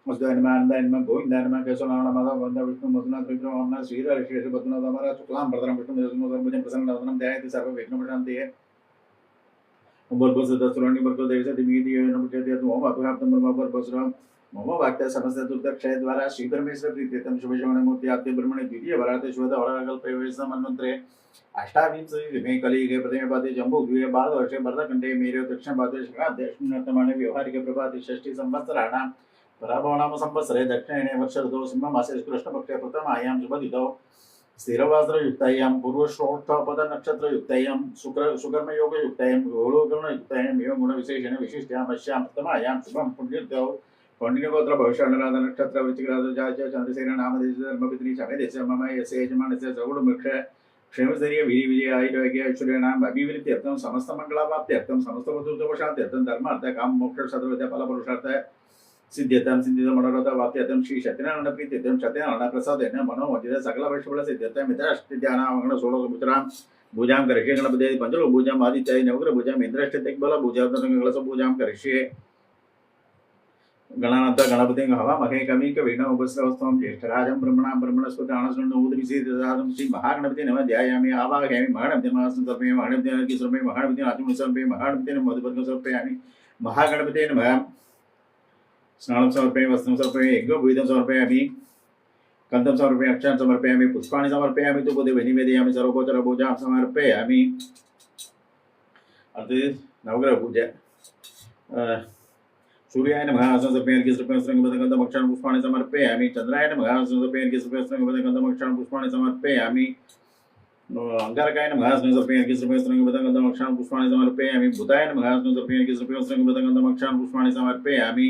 वसुदेवानंदायनमः गोविन्दायनमः केशवानंदमाधव वंदे विष्णु मधुनाथ विक्रमः श्रीहरिशेष पद्मनाभमरा शुक्लां भरतरं विष्णु भुजं प्रसन्नवदनं ध्यायति सर्वविघ्नोपशान्तिः उम्बोर्भुसुरसुराणि देवस्य दिमिदियो नमः ओम अभिहाप्तं ब्रह्मवर्भुसुरं मम वाक्य समस्त दुर्दक्षय द्वारा श्री परमेश्वर प्रीत्यर्थं शुभशमनमूर्ति आद्य ब्रह्मणे द्वितीय वराते शुभद वराकल्पयोगेश मन्वन्त्रे अष्टाविंशतिमे कलियुगे प्रथमे पादे जम्बूद्वीपे भारतवर्षे भरतखण्डे मेरु दक्षिण पादे शकाब्दे व्यवहारिक प्रभाते षष्ठी संवत्सराणां पराभवनाम संवत्सरे दक्षिणे वर्षऋतौ सिंहमासे कृष्णपक्षे प्रथमायां शुभतिथौ स्थिरवास्त्रयुक्तायां पूर्वश्रोष्ठपदनक्षत्रयुक्तायां सुकर्मयोगयुक्तायां गोलोकर्णयुक्तायां एवं गुणविशेषेण विशिष्टायां अस्यां प्रथमायां शुभं पुण्यतिथौ कौंडिन्यगोत्र भविष्यानुराध नक्षत्र वृश्चिकराज जातः चंद्रसेन नामदेश धर्मपत्नी समेदेश मम यस्य यजमानस्य सगुणमुख क्षेमस्थैर्य वीर विजय आयुर्वेग्य ऐश्वर्याणाम् अभिवृद्ध्यर्थं समस्त मंगलाप्त्यर्थं समस्त वस्तुदोषात्यर्थं धर्मार्थ काम मोक्ष सदविद्या फलपुरुषार्थ सिद्ध्यर्थं सिद्धिदं मनोरथ वाप्त्यर्थं श्री सत्यनारायण प्रीत्यर्थं सत्यनारायण प्रसादेन मनोमोदित सकल वैष्णव सिद्ध्यर्थं मित्राष्टध्यानां षोडशपुत्रां पूजां करिष्ये गणपति पंचलोक पूजां आदित्याय नवग्रह पूजां इंद्राष्टदिग्बल पूजां तदंगकलश पूजां करिष्ये गणानाथ गणपति हवामहे कविकवीना उपस्रवस्त्वं ज्येष्ठराजं ब्रह्मणां ब्रह्मणस्पति आनशृण्वोदविषेदसादं श्री महागणपति नमः ध्यायामि आवाहयामि महागणपति महासनं समर्पयामि महागणपति अर्घ्यं समर्पयामि महागणपति आचमनं समर्पयामि महागणपति मधुपर्कं समर्पयामि महागणपति नमः स्नानं समर्पयामि वस्त्रं समर्पयामि यज्ञोपवीतं समर्पयामि गन्धं समर्पयामि अक्षां समर्पयामि पुष्पाणि समर्पयामि धूपदीपं निवेदयामि सर्वोपचार पूजां समर्पयामि अर्थे नवग्रह पूजा सूर्याय नमः आसनं समर्पयामि सर्पस्त्रंगबद्धं अक्षां पुष्पाणि समर्पयामि चंद्राय नमः आसनं समर्पयामि सर्पस्त्रंगबद्धं अक्षां पुष्पाणि समर्पयामि अंगारकाय नमः आसनं समर्पयामि सर्पस्त्रंगबद्धं अक्षां पुष्पाणि समर्पयामि भूताय नमः आसनं समर्पयामि सर्पस्त्रंगबद्धं अक्षां पुष्पाणि समर्पयामि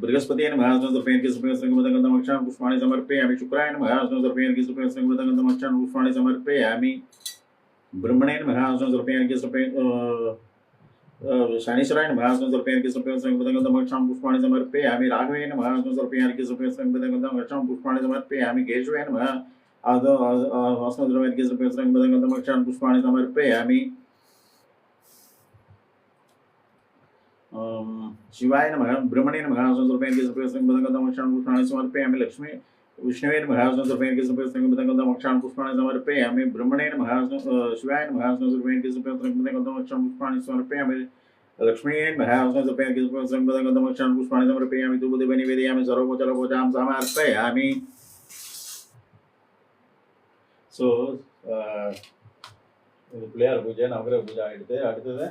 बृहस्पति नमः आसनं समर्पयामि सर्पस्त्रंगबद्धं अक्षां पुष्पाणि समर्पयामि शुक्राय नमः आसनं समर्पयामि सर्पस्त्रंगबद्धं अक्षां पुष्पाणि समर्पयामि ब्रह्मणे नमः आसनं समर्पयामि शनीश्वराय नमः आसनं समर्पयामि सर्पस्त्रंगबद्धं अक्षां पुष्पाणि समर्पयामि राघवे नमः आसनं समर्पयामि सर्पस्त्रंगबद्धं अक्षां पुष्पाणि समर्पयामि केशवाय नमः आसनं समर्पयामि सर्पस्त्रंगबद्धं अक्षां पुष्पाणि समर्पयामि शिवाय नमः ब्रह्मणे नमः आसनं समर्पयामि सर्पस्त्रंगबद्धं अक्षां पुष्पाणि समर्पयामि लक्ष्मी विष्णवे नमः आसनं समर्पयामि सर्पस्त्रंगबद्धं अक्षां पुष्पाणि समर्पयामि ब्रह्मणे नमः शिवाय नमः आसनं समर्पयामि सर्पस्त्रंगबद्धं अक्षां पुष्पाणि समर्पयामि लक्ष्मी नमः आसनं समर्पयामि सर्पस्त्रंगबद्धं अक्षां पुष्पाणि समर्पयामि धूपदीपं निवेदयामि सर्वोपचार पूजां समर्पयामि सो பிள்ளையார் பூஜை நவகிரக பூஜை ஆயிடுது அடுத்தது